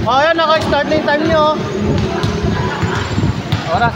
Oh, yan, naka-start na yung time nyo. Oras.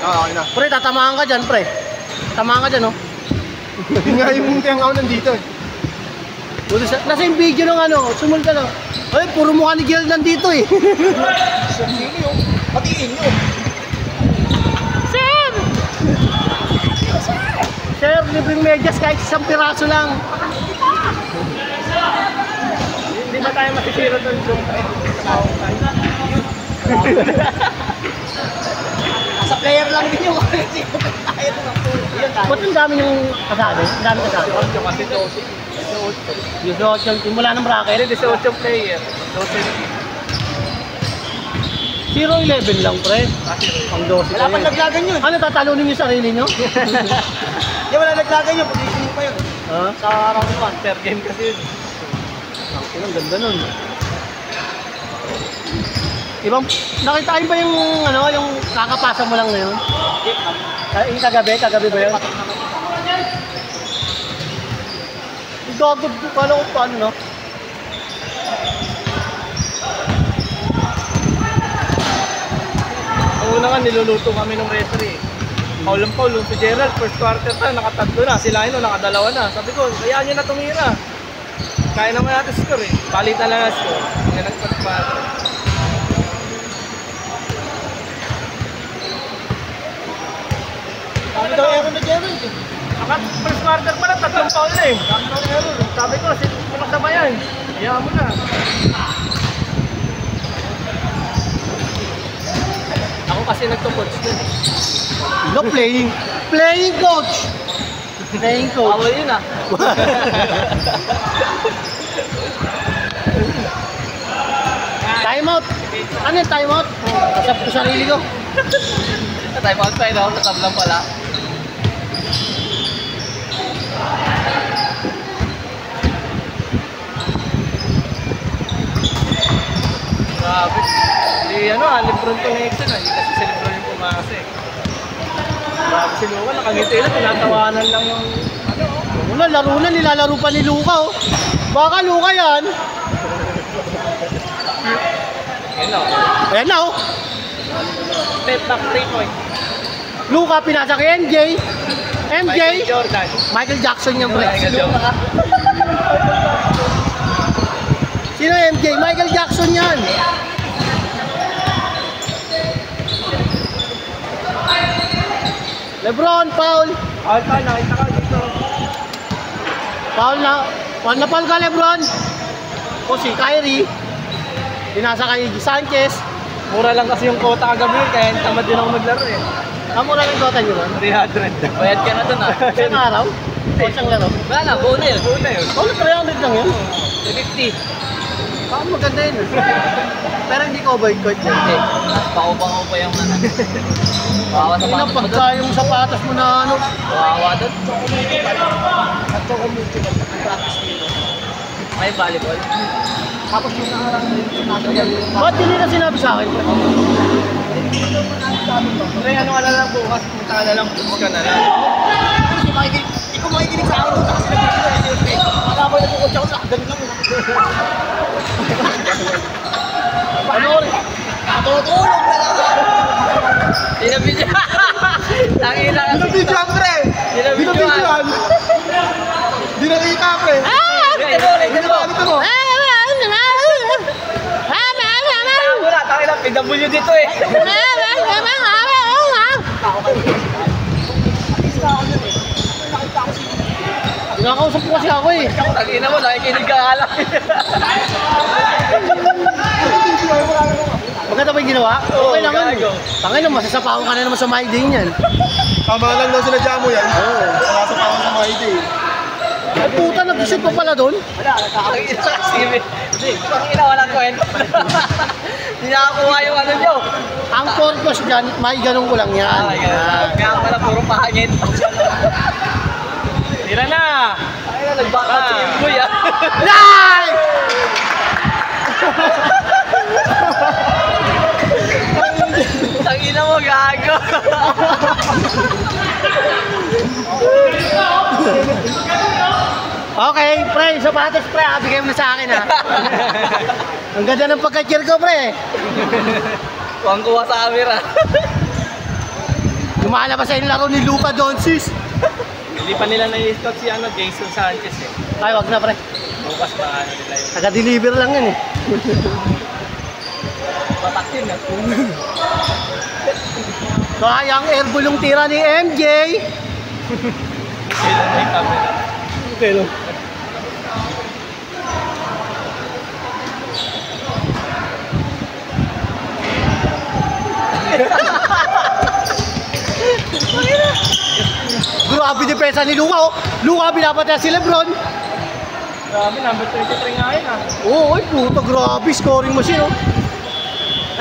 Okay na. Pre, tatamaan ka dyan, pre. Tatamaan ka dyan, oh. Hindi nga yung munti ang ako nandito eh. Nasa yung video ng ano, sumul ka lang. Ay, puro mukha ni Gil nandito eh. Sino yun? Patiin nyo. Sir! Sir, libreng medyas kahit isang piraso lang. Hindi ba tayo masisira doon yung Sa player lang din yung Ba't ang dami yung kasali? Ang dami kasali? yung kasi 12. 18, mula ng bracket. 18 player. 0-11 lang, pre. Ang 12. Wala pang naglagan yun. Ano, tatalunin yung sarili nyo? Hindi, wala naglagan yun. Positioning pa yun. Ha? Sa round 1. Per game kasi yun. Ang ganda nun. Ibang, nakitain ba yung, ano, yung kakapasa mo lang ngayon? Yung kagabi ba yun? Gagod ko, kala ko paano, no? Ang una nga, niluluto kami ng referee. Paulang si Gerald, first quarter pa, nakatatlo na. Sila yun, nakadalawa na. Sabi ko, kayaan nyo na tumira. Kaya naman natin score eh. Palitan lang na score. Yan ang pagpapalo. Kami daw error na Gerald eh. First quarter pa lang, 3 foul na eh. Sabi ko, sinulak na ba yan? Hayaan mo na. Ako kasi nagto-coach dun eh. No, playing coach! Playing coach. Bawal yun ah. Time out! Ano yung time out? Kasap ko sarili ko. Time out pa yun, sa tablang pala. Grabe. Hindi ano Lebron connection ah. Hindi kasi si Lebron yung pumasa eh. Grabe si Luka, nakangiti lang, tinatawanan lang yung ano. Una, laro na, nilalaro pa ni Luka, oh. Baka Luka yan. Yun o. Ayan na, oh. Step back 3 point. Luka, pinasa kay MJ. Michael Jordan. Michael Jackson yung pre. Michael Jordan. Sino MJ? Michael Jackson yan. Lebron, foul. Alta, nakita ka dito. Foul na. Foul na foul ka, Lebron. O si Kyrie. Pinasa kay Sanchez. Mura lang kasi yung quota kagabi yun, kaya tamad din ako maglaro eh. Mura ng kota nyo ron. 300. Bayad ka na dun ah. Isang araw? O isang laro? Wala na, buo na yun. Buo na yun. Foul 300 lang yun. 50. Maganda yun. Pero hindi ko boycott yun. Hindi. Bako-bako pa yung ano. Bawa sa Hindi na patos mo pagka doon. yung sapatos mo na ano. Bawa doon. At so community ko, practice nito. May volleyball. Tapos yung naharang Ba't hindi na sinabi sa akin? Pre, ano ka na lang bukas? Punta ka na lang, bukas ka na lang. Ikaw makikinig sa akin doon kasi nagkikinig. Akala mo nagkukotsa ako sa agad lang. Ano rin? Tutulog na lang. Dinabidyo. Tangina. Dinabidyoan, pre. Dinabidyoan. Dinakita, pre. Dinabidyo mo. Wala, tangina. PW dito eh. Kinakausap ko kasi ako eh. Tangina mo, nakikinig ka nga lang. Maganda ba yung ginawa? Oo, Okay naman. gago. Tangin na, masasapawan ka na naman sa my day niyan. Tama lang daw sinadya mo yan. Oo. Wala sa pawang sa mga day. Ay puta, nag-shoot pa pala doon. Wala, nakakakita kasi. Tangina, walang kwento. Hindi nakakuha yung ano nyo. Ang purpose dyan, may ganun ko lang yan. Kaya pala, puro pahangin. Tira na! Ay na, nagbakat si Imboy ah. Nice! Tangina mo, gago. Okay, pre, isa sapatos, pre, bigay mo na sa akin, ha? Ang ganda ng pagka-cheer ko, pre. Kuwang-kuwa sa camera. Lumalabas sa yung laro ni Luka Doncic. Hindi pa nila na-i-stop si Jason Sanchez eh. Ay, wag na, pre. Bukas pa nila yun. Taga-deliver lang yan, eh. Patak yun ah. Sayang airball yung tira ni MJ. May camera. Okay, no? Grabe depensa ni Luka, oh. Luka, binapataya si Lebron. Grabe, number 23 nga yun ah. Oo, ay puta, grabe, scoring machine, oh.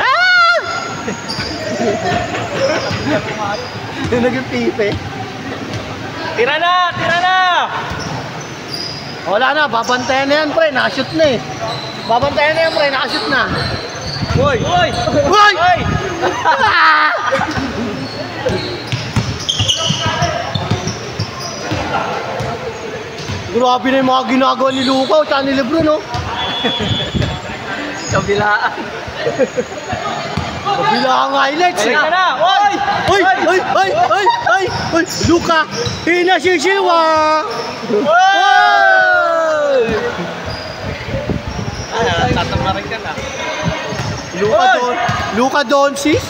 Ah! Naging pipe. Tira na! Tira na! Wala na, babantayan na yan, pre, nakashoot na, eh. Babantayan na yan, pre, nakashoot na. Uy! Uy! Uy! Uy! Ah! Grabe na yung mga ginagawa ni Luka, tsaka ni Lebron, oh. Kabilaan. Kabila ang highlights, eh. Tira na! Uy! Uy! Uy! Uy! Uy! Uy! Uy! Luka! Hinasisiwa! Uy! Ah, tatamarin ka na. Luka Doncic?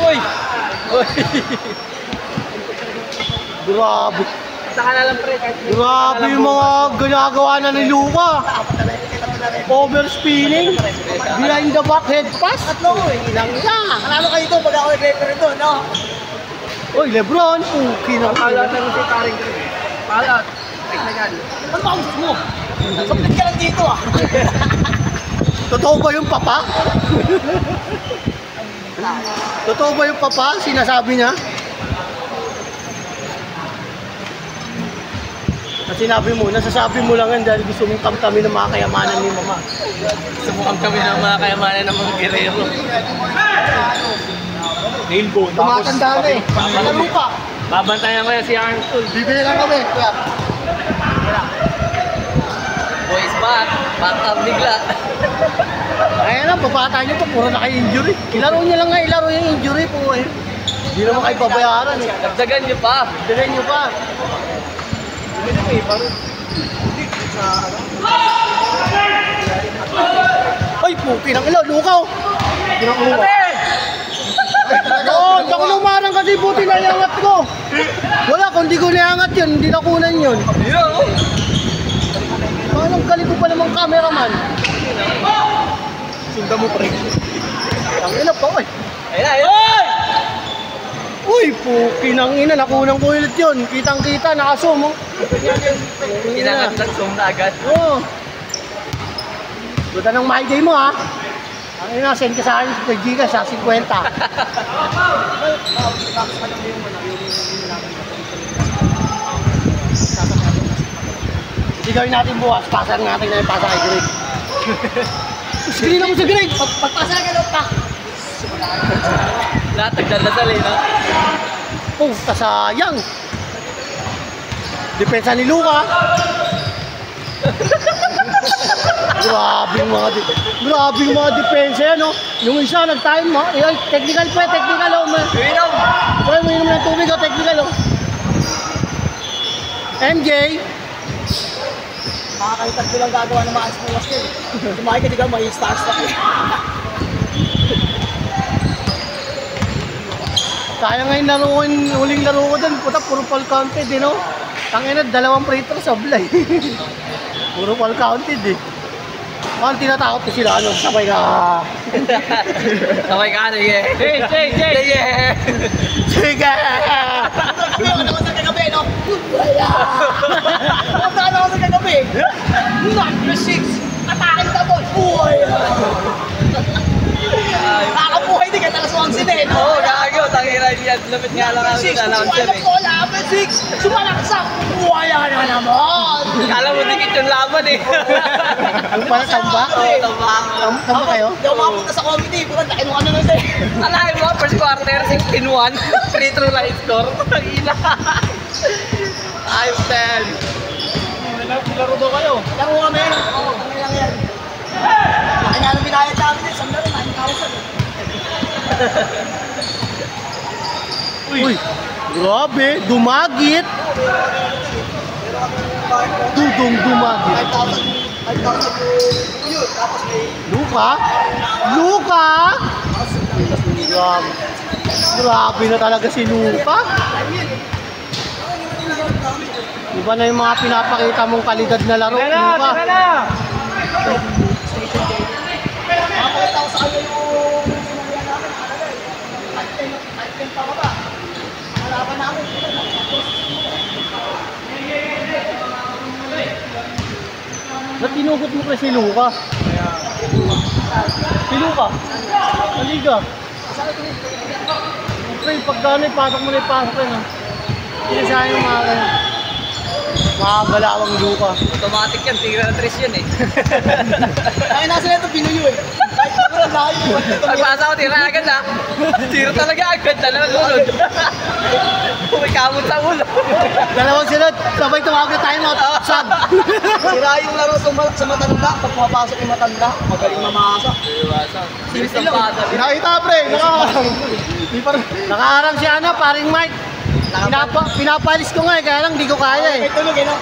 Uy! Uy! Grabe. Saka na lang pre. Grabe yung mga ginagawa na ni Luka. Overspinning. Behind the back head pass. Tatlo eh. Ilang siya. Manalo kayo ito pag ako nag-referee doon, no? Uy, Lebron. Puki na. Palat na si Karing Greg. Palat. Teknikal. Ano ba ang gusto mo? Sapit ka lang dito ah. Totoo ba yung papa? Totoo ba yung papa? Sinasabi niya? At sinabi mo, nasasabi mo lang yan dahil gusto mong kamtamin ng mga kayamanan ni mama. Sumukam kami ng mga kayamanan ng mga girero. Nail bone. Tumatanda na, eh. Lalo pa. Babantayan ko yan si Armstrong. Bibili lang kami. Kaya, Boys back. Back up bigla. ayan lang, babata nyo pa. Puro na kayo injury. Ilaro nyo lang nga, ilaro yung injury po, eh. Hindi naman kayo babayaran, eh. Dagdagan niyo pa. Dagdagan nyo pa. Ay, puti ng ilaw, lukaw. Pinakuha. Oo, hindi ako lumarang kasi buti na iangat ko. Wala, kung di ko naiangat yun, hindi nakunan yun. Anong galing ko pa namang cameraman. Sundan mo pa rin. Ang ina pa, oy. Ayun na, ayun! Uy, puki ng ina, nakunan ko ulit yun. Kitang-kita, nakasum, oh. Inangat sa zoom na agad. Oo. Buta ng my day mo, ha? Ang ina, send ka sa akin sa Gcash, sa 50. Hindi gawin natin bukas, pasang natin na yung pasa kay Greg. Sige na mo sa Greg! Pagpasa ka lang pa. Lahat nagdadasal eh, no? Oh, kasayang! Depensa ni Luka. Grabe yung mga depensa yan, no? Yung isa nag-time, no? Yung technical pa, technical, oh. Inom! Uy, may inom ng tubig, oh, technical, oh. MJ! Makakalitan ko lang gagawa ng mga ice cream waskel. Sumakay ka di ka, may stars na kayo. Sayang nga yung huling laro ko dun, puta, puro full counted, eh, no? Tangina, 2 free throws, sablay. Puro full counted, eh. Parang tinatakot ko sila, ano, sabay ka. Sabay ka, sige. Sige! Sige! Ano ako sa kagabi, no? Wala! Ano ako sa kagabi? Number 6! Atake the ball! Buhay! Nakakabuhay din ka talas 11 din, no? Oo, gagaw. Tangina niya. Lapit nga lang ako sa launcher eh. Number 6! Sumalaksak! Buhay na naman! Kala mo dikit yung laban eh. Ano pala, tamba? Oo, tamba. Tamba kayo? Hindi ako makapunta sa comedy. Bukan, laki nung ano nun sa'yo. Alahin mo, first quarter, 16-1. Free throw line score. Tangina. Ayos 10. Laro daw kayo. Laro kami. Oo, kami lang yan. Laki nga nang binayad namin eh. Isang laro, 9,000 eh. Uy, grabe, dumagit. Dudong dumagit. 5,000 yun. Tapos may... Luka? Luka? Grabe. Grabe na talaga si Luka. Iba na yung mga pinapakita mong kalidad na laro, Tira na, Luka. tira na! Makakita ko sa kanya yung sinalihan namin. Kahit 10 pa ba? Malaban namin. Ba't tinugot mo kasi si Luka? Si Luka? Maliga. Pre, pagka ano, ipasok mo na ipasok yun. Hindi siya yung mga galawang Luka. Automatic yan, tira na 3 yan eh. Ay, nasa na ito, pinuyo eh. Kahit siguro layo. Pagpasa ko, tira agad ha. Tira talaga agad, dalawa sunod. May kamot sa ulo. Dalawang sunod, sabay tumawag na time out. Sab! Sira yung laro sa matanda. Pag pumapasok yung matanda, magaling mamasa. Bilis ang pasa. Nakita pre, nakaharang si ano, paring Mike. Pinapalis ko nga eh, kaya lang di ko kaya eh. May tulog eh, no?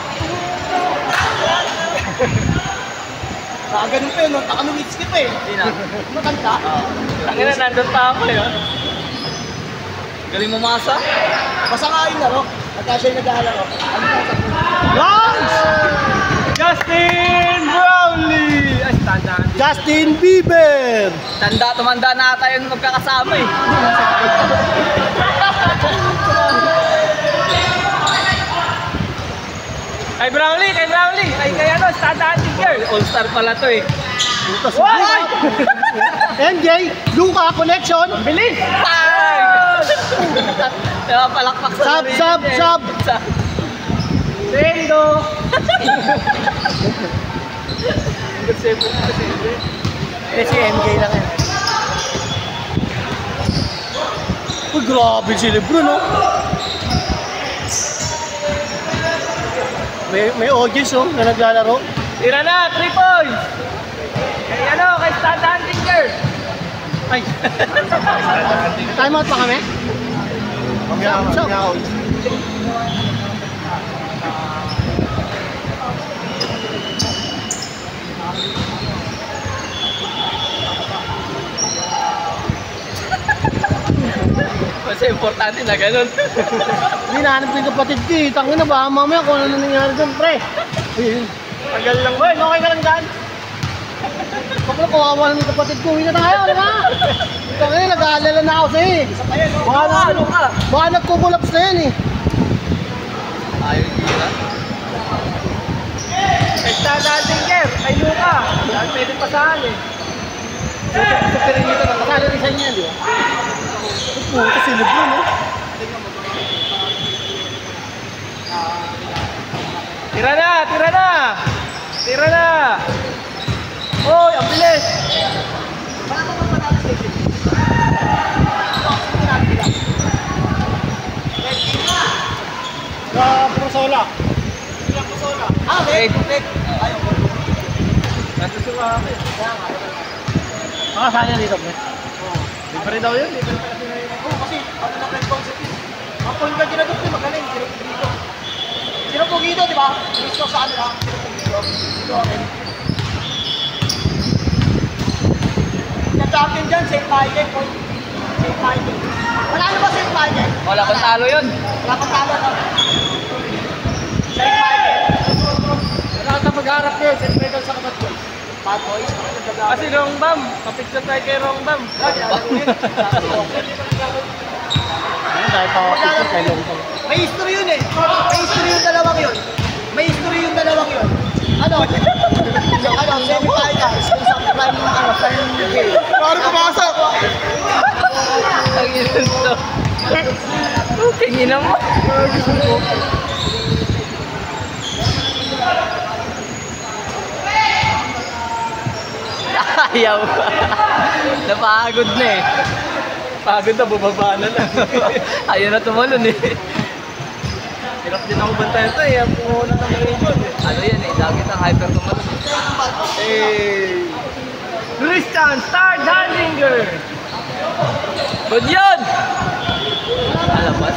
Ganun pa yun, no? Nakamimits kita eh. Hindi na. Matanda. Tangin na, nandun pa ako yun. Galing mamasa. Basta nga yung laro. Pagka siya yung nag-aalaro. Ano ka sa Lance! Justin Brownlee! Ay, tanda. Justin Bieber! Tumanda na ata yung magkakasama eh. Kay Brownlee! Ay, kay ano, standing girl. All-star pala to eh. Wow! MJ, Luka connection. Bilis! Bang! Diba, palakpak sa Sab! Rendo! Si MJ lang yan. Uy, grabe si Lebron, no? May audience, oh, na naglalaro. Tira na, 3 points! Kay ano, kay standing girl. Ay! Time out pa kami? Sab! Kasi importante na ganun. Hinahanap ko yung kapatid ko eh. Tangin na ba? Mamaya kung ano nangyari doon, pre. Ayun. Tagal lang ba? Uy, okay ka lang dyan? Kapag kawawa naman yung kapatid ko, hindi na tayo, di ba? Tangin, nag-aalala na ako sa'yo eh. Baka nagkukulaps na yan eh. Ayaw yung tira. Kay standing girl, kay Luka. Dahil pwede pasahan eh. Sa perimeter na, kasali rin sa inyo yan, di ba? Puta si Lebron, no? Tira na! Tira na! Oy, ang bilis! Pusola. Okay. Natusuka kami. Sayang dito, pre. Libre daw yun. kasi ano na rin concept yun. Ang point guard ginagawa ko magaling, sino dito. Sino Pugido, di ba? Gusto sa kanila, sino Pugido. Dito akin. Yung champion dyan, St. Michael. St. Michael. Wala na ba St. Michael? Wala pang talo yun. Wala pang talo na. St. Michael. Wala ka mag-harap yun, St. Michael sa kapat ko. Bad boys. Kasi Rong Bam. Kapicture tayo kay Rong Bam. Dahil pa ako kay Long. May history yun eh. May history yung dalawang yun. May history yung dalawang yun. Ano? Semi-finals. Yung sa prime game. Paano pumasok? Ang yun to. Tingin mo. Ayaw. Napagod na eh. Pagod na, bubaba na lang. Ayaw na tumalon eh. Hirap din ako bantayan ito eh. Ang pumuna ng Rainbow eh. Ano yan eh, lagi ng hyper tumalun. Hey! Christian Stardinger! Good yun! Alabas.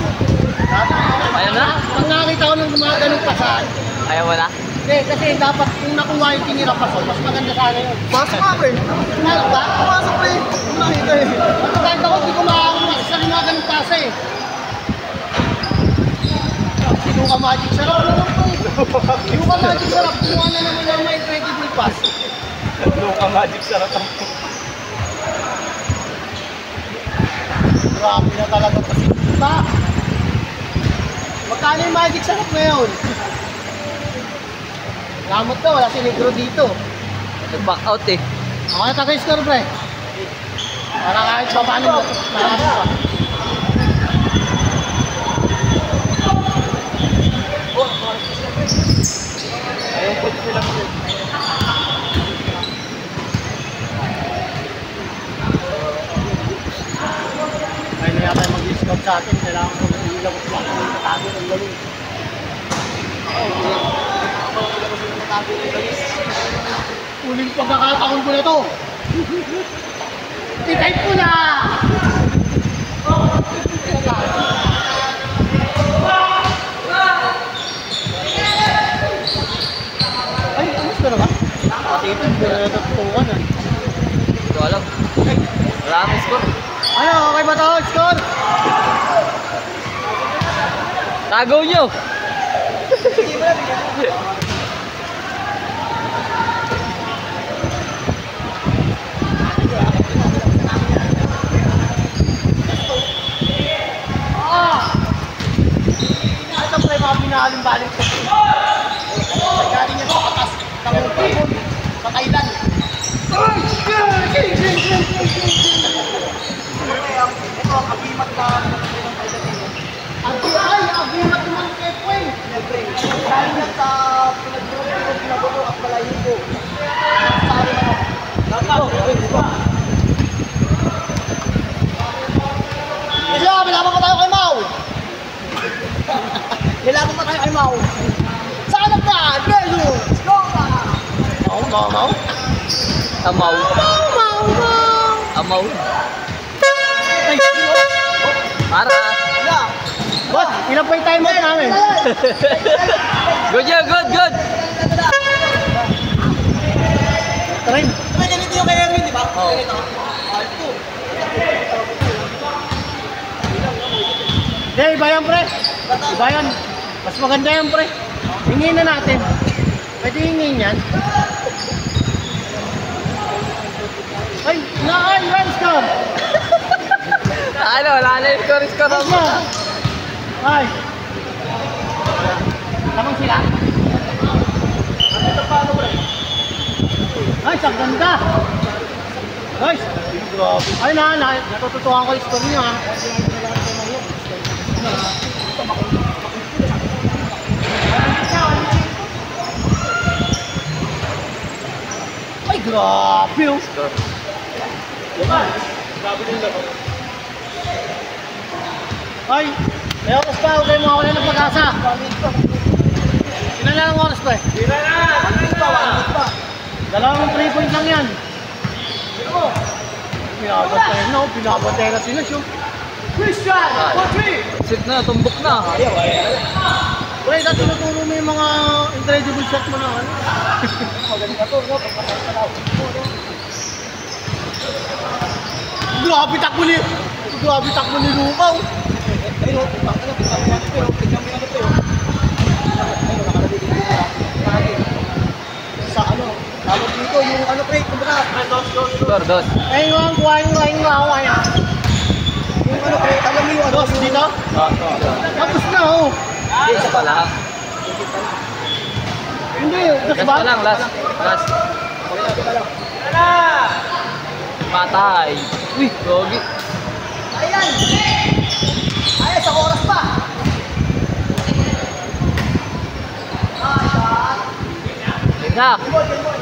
Ayaw na? Pag nakakita ko ng mga ganung pasan, Ayaw mo na? hindi, kasi dapat kung nakuha yung tinira pason, mas maganda sana yun. Pasok ka, pre. Ano ba? Pasok, pre. Ano nakita eh. Kahit ako, hindi ko makakakuha sa mga ganung pasa eh. Yung ka magic sarap naman po. Yung ka magic sarap, kumuha na naman yung may incredible pass. Luka Magic sarap ang Grabe na talaga kasi. Diba? Magkano yung magic sarap ngayon? Lamot na, wala si Negro dito. Nag-back out eh. Ako na taga-score, pre. Para kahit pa paano marami pa. ayun po sila po. Ay na yata yung mag-scout sa atin. Kailangan ko mag-ilaw ko lang kung tatago ng galong. Uling pagkakataon ko na to. Type ko na! Ay, amas ka na ba? Pati ito, natutukan ah. Hindi ko alam. Marami score. Ano, okay ba to? Score? Tagaw nyo! Ito pre, mga pinahalimbaling ko. Galing yan sa katas. Tamong-tamong. Sa Thailand. Ito, agimat na Agimat naman kay Pweng. galing yan sa pinagdurog pinabuto at malayo ko. Sabi mo, Nilaban pa tayo kay Mau. Nilaban pa tayo kay Mau. Saan na ba? Belus! Goma! Mau. Amaw. Mau! Amaw. Ay, Para. Yeah! boss, ilan pa yung time out namin? Good yun, good, good! Try. May ganito yung kay Erwin, di ba? Oo. Ganito. Ito. Hindi, iba yan pre. Iba yan. Mas maganda yan pre. Hingin na natin. Pwede hingin yan. Ay, run score. Ano, wala na yung score Ayos mo. na. Ay. Tamang sila. Ay, ang ganda. Guys, ay natututuhan ko yung score niyo ha. Ay, grabe oh. Ay, may oras pa. Huwag kayo mawala ng pag-asa. Ilan lang ang oras pa eh? Tira na! Dalawang 3 point lang yan. Pinabantay na, pinabantay na sila siyo. Christian! Sit na, tumbok na. Pre, dati tinuturo mo yung mga incredible shot mo na ano. Grabe takbo ni Lukaw. Ayun, pero tignan mo yung ano, pre. Sa ano, tawag dito, yung ano, pre, kumbaga, Score, dos. Ay, yung kuhain. yung ano, pre, alam mo yung ano, Dos dito? Tapos na oh. Hindi, isa pa lang. Hindi, dos Last ba? pa lang, last. Last. Patay. Uy, gogi. ayan! Ayan, sa oras pa! Isa. Good, good, good.